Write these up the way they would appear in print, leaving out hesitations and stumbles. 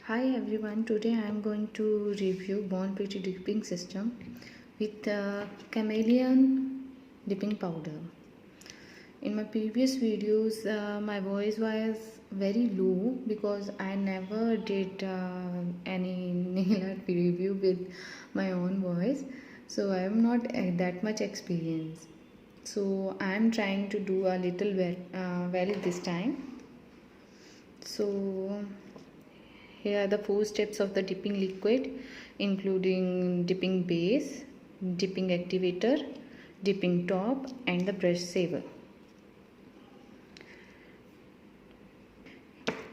Hi everyone, today I am going to review Born Pretty dipping system with Chameleon dipping powder. In my previous videos, my voice was very low because I never did any nail art review with my own voice, so I am not that much experienced. So I am trying to do a little well this time. So here are the 4 steps of the dipping liquid, including dipping base, dipping activator, dipping top and the brush saver.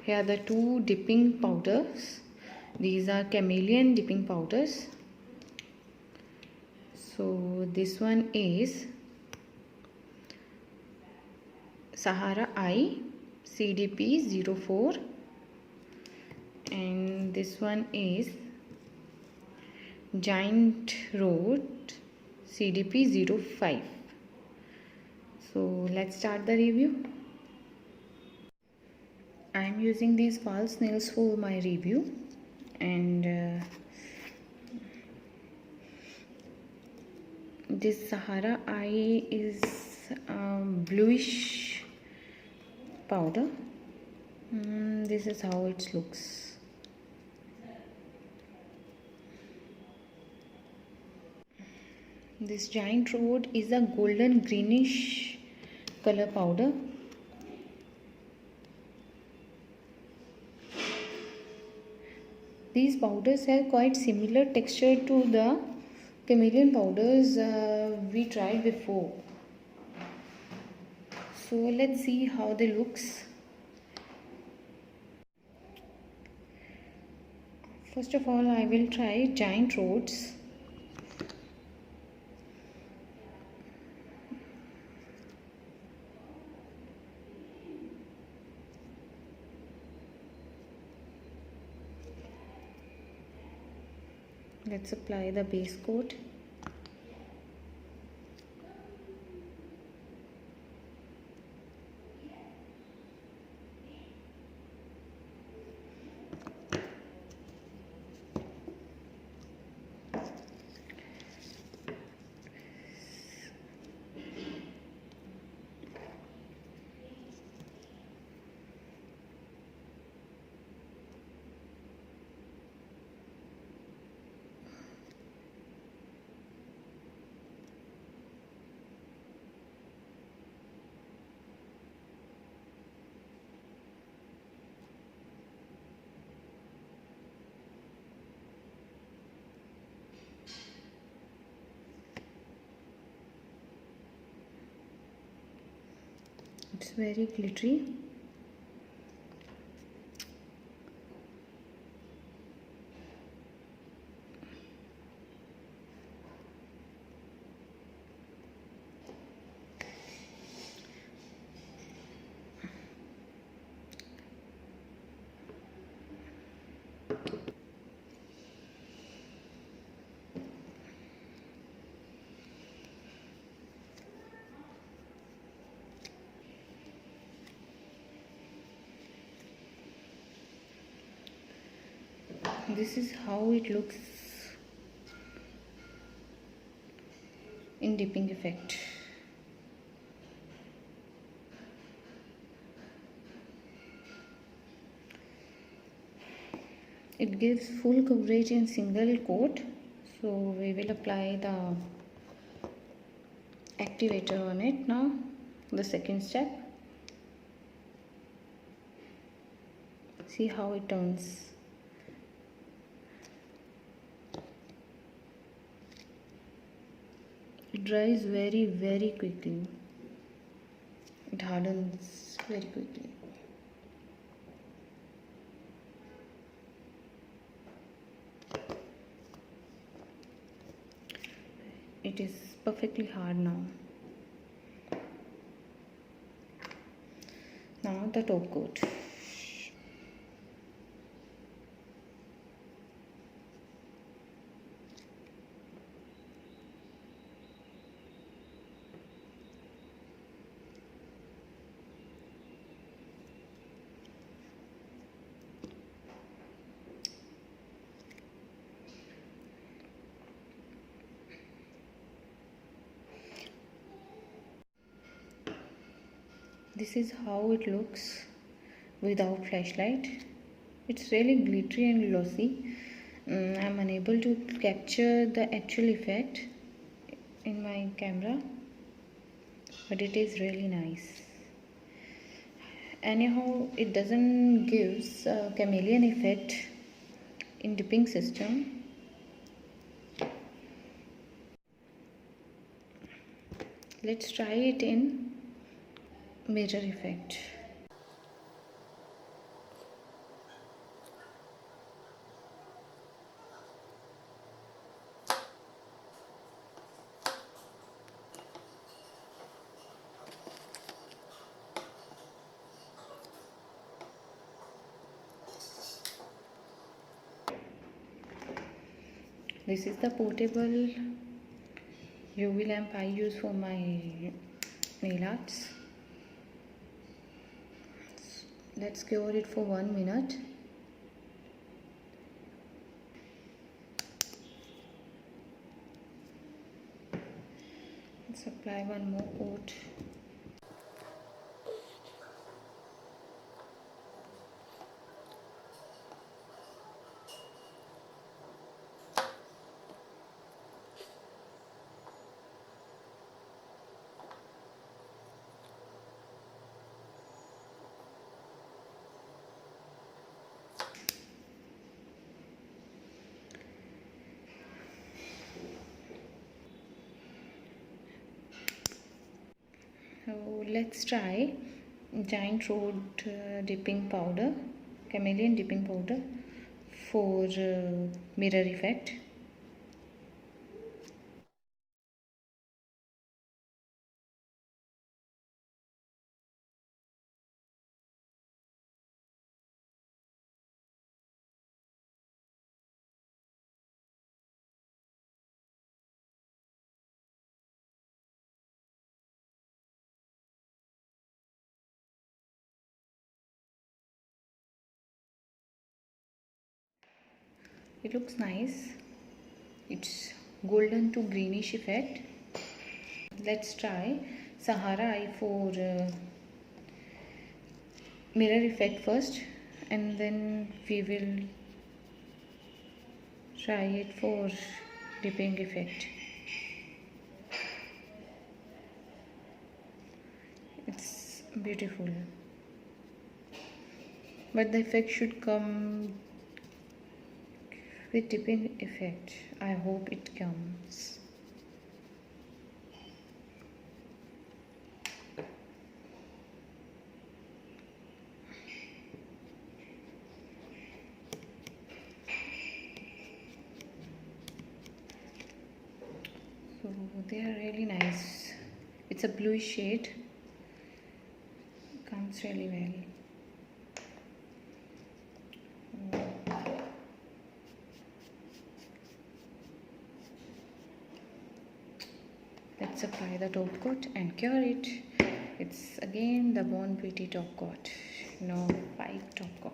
Here are the 2 dipping powders. These are Chameleon dipping powders. So this one is Sahara I CDP04 and this one is Giant Road CDP05. So let's start the review. I am using these false nails for my review, and this Sahara I is bluish powder. This is how it looks. This Giant Road is a golden greenish color powder. These powders have quite similar texture to the Chameleon powders we tried before. So let's see how they looks. First of all, I will try Giant Roads. Let's apply the base coat. It's very glittery. This is how it looks in dipping effect. It gives full coverage in single coat, so we will apply the activator on it now, the second step. See how it turns. It dries very quickly. It hardens very quickly. It is perfectly hard now. Now the top coat. This is how it looks without flashlight. It's really glittery and glossy. I'm unable to capture the actual effect in my camera, but it is really nice. Anyhow, it doesn't give a chameleon effect in dipping system. Let's try it in mirror effect. This is the portable UV lamp I use for my nail arts. Let's cure it for 1 minute. Let's apply one more coat. So let's try giant road dipping powder, chameleon dipping powder for mirror effect. It looks nice. It's golden to greenish effect. Let's try Sahara eye for mirror effect first, and then we will try it for dipping effect. It's beautiful, but the effect should come with dipping effect. I hope it comes. So they are really nice. It's a bluish shade. Comes really well. Let's apply the top coat and cure it. It's again the Born Pretty top coat. No, 5 top coat.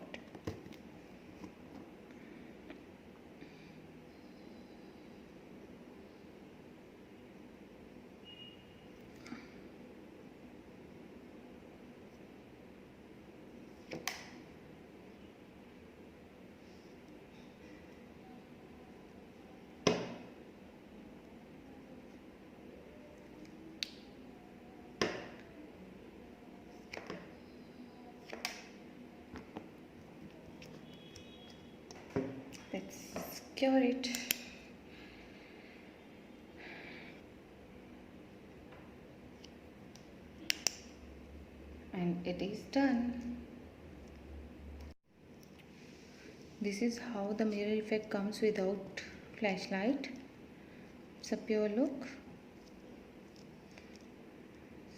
Let's cure it. And it is done. This is how the mirror effect comes without flashlight. It's a pure look.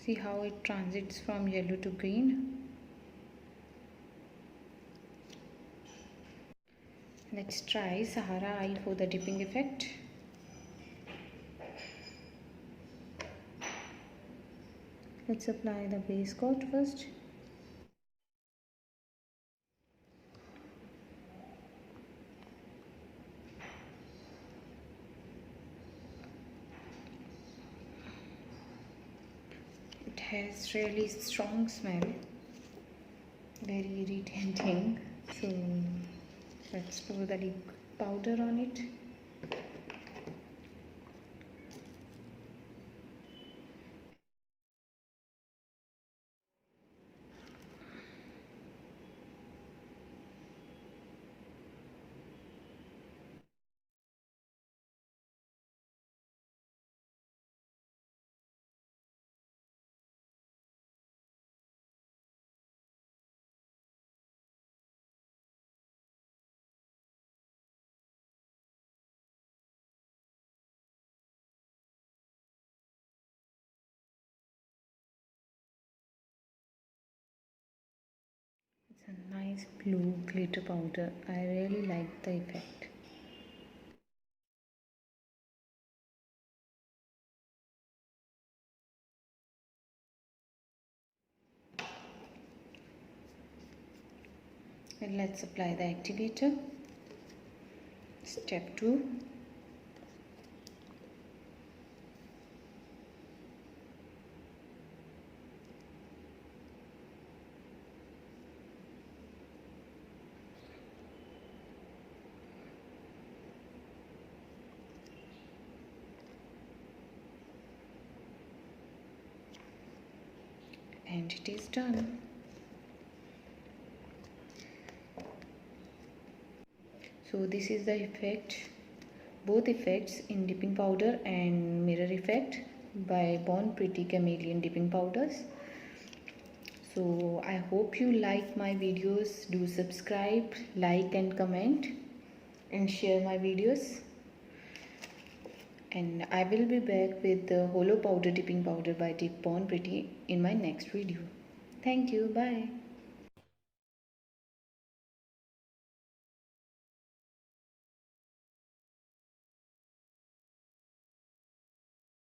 See how it transits from yellow to green. Let's try Sahara eye for the dipping effect. Let's apply the base coat first. It has really strong smell, very irritating. So let's pour the liquid powder on it. It's a nice blue glitter powder. I really like the effect. And let's apply the activator. Step 2. And it is done. So this is the effect, both effects in dipping powder and mirror effect by Born Pretty Chameleon dipping powders. So I hope you like my videos. Do subscribe, like and comment and share my videos. And I will be back with the Holo Powder Dipping Powder by Born Pretty in my next video. Thank you. Bye.